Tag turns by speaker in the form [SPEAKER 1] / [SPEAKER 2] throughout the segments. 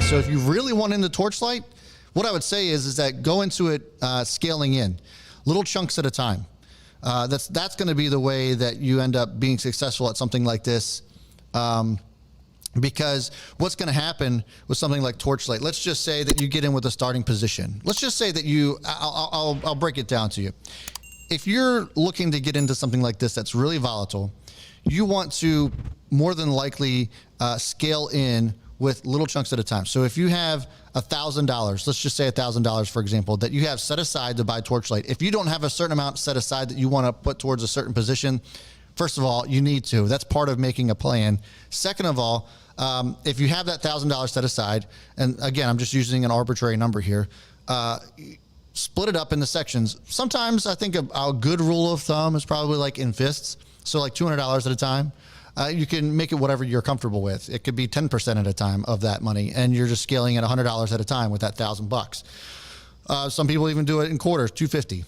[SPEAKER 1] So if you really want into Torchlight, what I would say is that go into it scaling in, little chunks at a time. That's going to be the way that you end up being successful at something like this. Because what's going to happen with something like Torchlight, let's just say that you get in with a starting position. Let's just say that I'll break it down to you. If you're looking to get into something like this that's really volatile, you want to more than likely scale in with little chunks at a time. So if you have $1,000, let's just say $1,000, for example, that you have set aside to buy Torchlight. If you don't have a certain amount set aside that you want to put towards a certain position, first of all, you need to. That's part of making a plan. Second of all, if you have that $1,000 set aside, and again, I'm just using an arbitrary number here, split it up into sections. Sometimes I think a good rule of thumb is probably like in fists. So like $200 at a time. You can make it whatever you're comfortable with. It could be 10% at a time of that money, and you're just scaling at $100 at a time with that $1,000. Some people even do it in quarters, $250.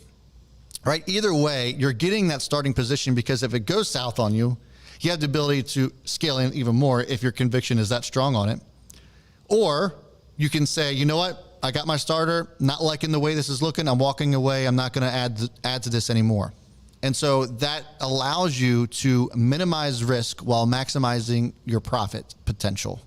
[SPEAKER 1] Right? Either way, you're getting that starting position, because if it goes south on you, you have the ability to scale in even more if your conviction is that strong on it. Or you can say, you know what? I got my starter, not liking the way this is looking. I'm walking away. I'm not going to add to this anymore. And so that allows you to minimize risk while maximizing your profit potential.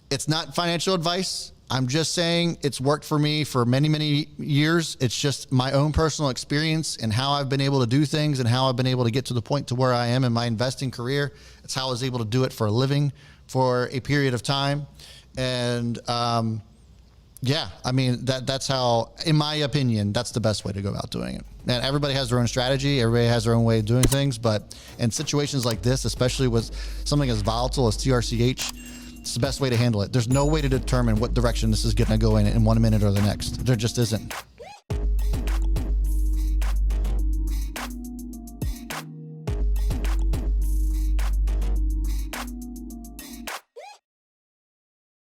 [SPEAKER 1] It's not financial advice. I'm just saying it's worked for me for many, many years. It's just my own personal experience and how I've been able to do things and how I've been able to get to the point to where I am in my investing career. It's how I was able to do it for a living for a period of time. And, yeah, I mean, that's how, in my opinion, that's the best way to go about doing it. And everybody has their own strategy. Everybody has their own way of doing things. But in situations like this, especially with something as volatile as TRCH, it's the best way to handle it. There's no way to determine what direction this is going to go in 1 minute or the next. There just isn't.